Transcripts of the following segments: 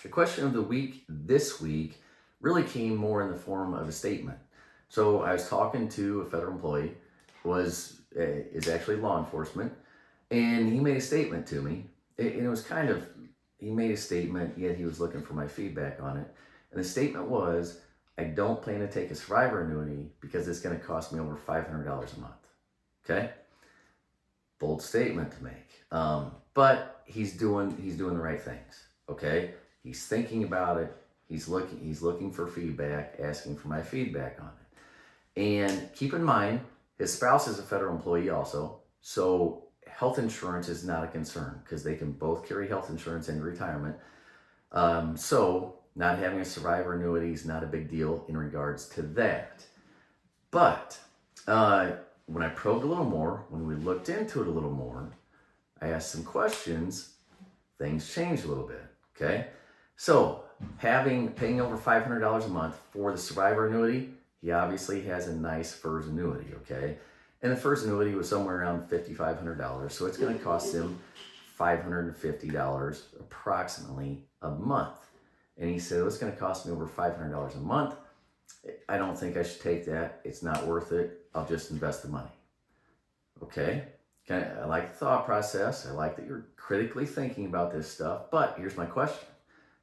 The question of the week this week really came more in the form of a statement. So I was talking to a federal employee, is actually law enforcement, and he made a statement to me. And it was kind of, he made a statement, yet he was looking for my feedback on it. And the statement was, I don't plan to take a survivor annuity because it's going to cost me over $500 a month. Okay? Bold statement to make. But he's doing the right things. Okay? He's thinking about it. He's looking for feedback, asking for my feedback on it. And keep in mind, his spouse is a federal employee also. So health insurance is not a concern because they can both carry health insurance in retirement. So not having a survivor annuity is not a big deal in regards to that. But when I probed a little more, when we looked into it a little more, I asked some questions, things changed a little bit, okay? So paying over $500 a month for the survivor annuity, he obviously has a nice FERS annuity, okay? And the FERS annuity was somewhere around $5,500, so it's going to cost him $550 approximately a month. And he said, it's going to cost me over $500 a month. I don't think I should take that. It's not worth it. I'll just invest the money. Okay? I like the thought process. I like that you're critically thinking about this stuff. But here's my question.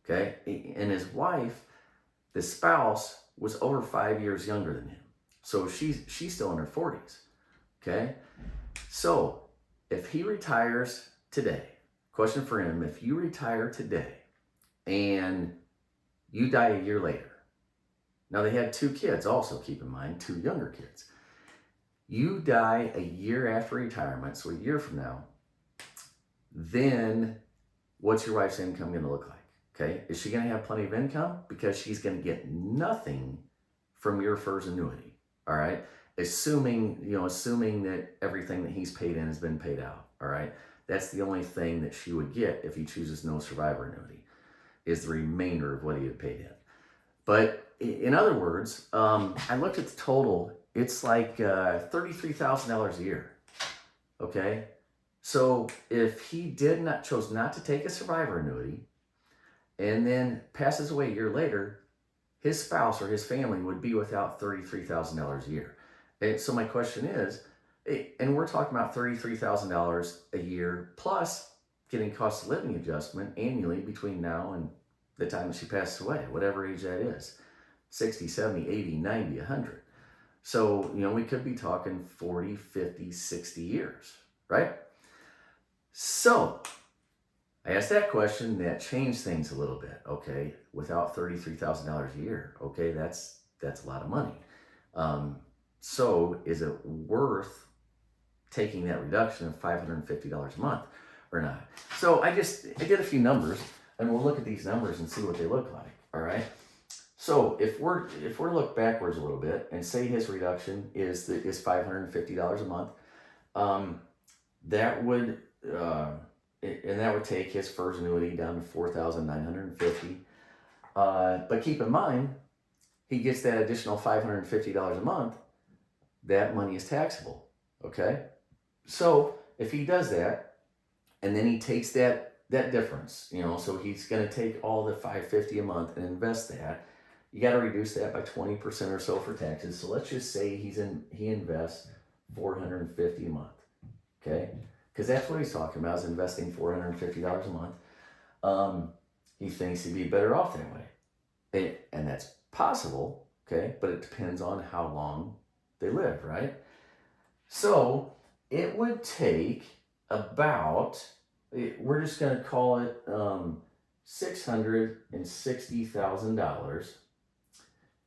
Okay? And his wife, the spouse, was over 5 years younger than him. So she's still in her 40s. Okay? So if he retires today, question for him, if you retire today and you die a year later, now they had 2 kids also, keep in mind, 2 younger kids. You die a year after retirement, so a year from now, then what's your wife's income going to look like? Okay, is she going to have plenty of income? Because she's going to get nothing from your FERS annuity, all right? Assuming that everything that he's paid in has been paid out, all right? That's the only thing that she would get if he chooses no survivor annuity, is the remainder of what he had paid in. But in other words, I looked at the total. It's like $33,000 a year, okay? So if he chose not to take a survivor annuity and then passes away a year later, his spouse or his family would be without $33,000 a year. And so my question is, and we're talking about $33,000 a year plus getting cost of living adjustment annually between now and the time that she passes away, whatever age that is, 60, 70, 80, 90, 100. So, we could be talking 40, 50, 60 years, right? So I asked that question, that changed things a little bit, okay? Without $33,000 a year, okay, that's a lot of money. So is it worth taking that reduction of $550 a month or not? So I did a few numbers, and we'll look at these numbers and see what they look like, all right? So if we're look backwards a little bit and say his reduction is $550 a month, that would take his FERS annuity down to $4,950. But keep in mind, he gets that additional $550 a month. That money is taxable. Okay, so if he does that, and then he takes that difference, so he's going to take all the $550 a month and invest that. You got to reduce that by 20% or so for taxes. So let's just say he invests $450 a month. Okay, because that's what he's talking about, is investing $450 a month. He thinks he'd be better off that way, and that's possible. Okay, but it depends on how long they live, right? So it would take about, we're just going to call it $660,000,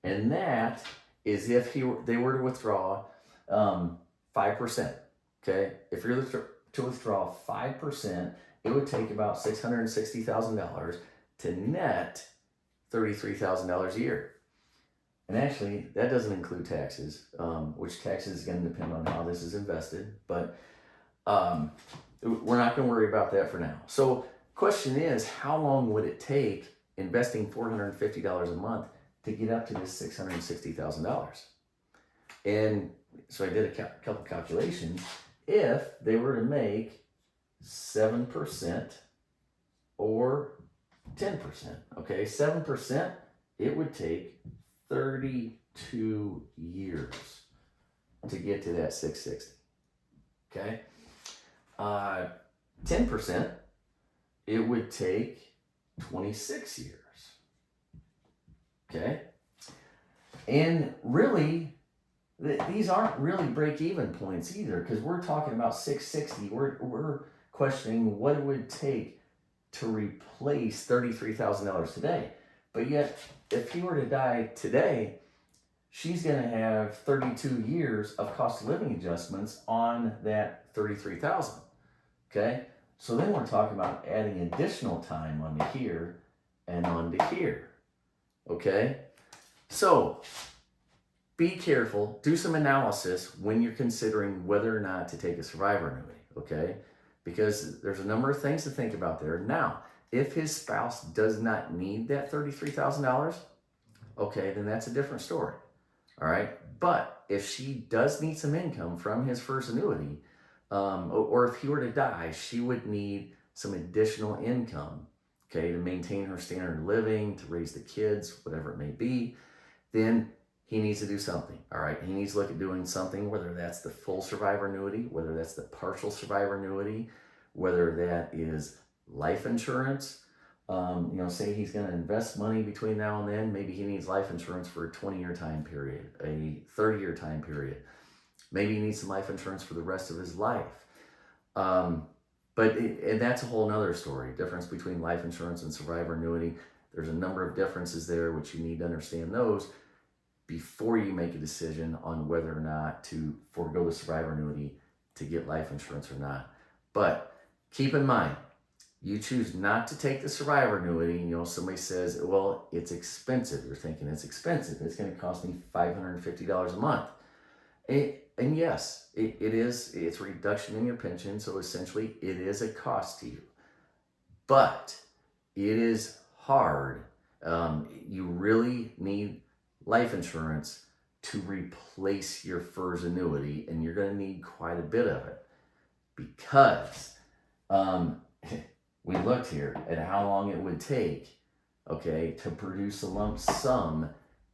and that is if they were to withdraw 5%. Okay, if you're to withdraw 5%, it would take about $660,000 to net $33,000 a year. And actually, that doesn't include taxes, which taxes is going to depend on how this is invested. But we're not going to worry about that for now. So question is, how long would it take investing $450 a month to get up to this $660,000? And so I did a couple calculations. If they were to make 7% or 10%. Okay, 7%, it would take 32 years to get to that 660. Okay, 10%, it would take 26 years. Okay, and really, these aren't really break-even points either, because we're talking about 660. We're questioning what it would take to replace $33,000 today. But yet, if he were to die today, she's going to have 32 years of cost of living adjustments on that 33,000. Okay, so then we're talking about adding additional time onto here and onto here. Okay, so be careful, do some analysis when you're considering whether or not to take a survivor annuity, okay? Because there's a number of things to think about there. Now, if his spouse does not need that $33,000, okay, then that's a different story, all right? But if she does need some income from his FERS annuity, or if he were to die, she would need some additional income, okay, to maintain her standard of living, to raise the kids, whatever it may be, then he needs to do something, all right? He needs to look at doing something, whether that's the full survivor annuity, whether that's the partial survivor annuity, whether that is life insurance. Say he's going to invest money between now and then. Maybe he needs life insurance for a 20-year time period, a 30-year time period. Maybe he needs some life insurance for the rest of his life. And that's a whole nother story. Difference between life insurance and survivor annuity. There's a number of differences there, which you need to understand those before you make a decision on whether or not to forego the survivor annuity to get life insurance or not. But keep in mind, you choose not to take the survivor annuity. Somebody says, well, it's expensive. You're thinking it's expensive. It's going to cost me $550 a month. And yes, it is. It's a reduction in your pension. So essentially, it is a cost to you. But it is hard. You really need life insurance to replace your FERS annuity, and you're going to need quite a bit of it, because we looked here at how long it would take, okay, to produce a lump sum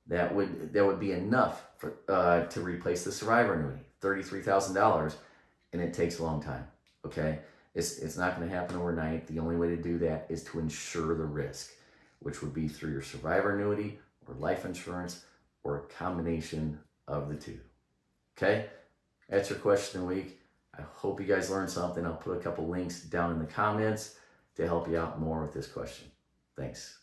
that would be enough for to replace the survivor annuity, $33,000, and it takes a long time. Okay, it's not going to happen overnight. The only way to do that is to insure the risk, which would be through your survivor annuity or life insurance, or a combination of the two. Okay, that's your question of the week. I hope you guys learned something. I'll put a couple links down in the comments to help you out more with this question. Thanks.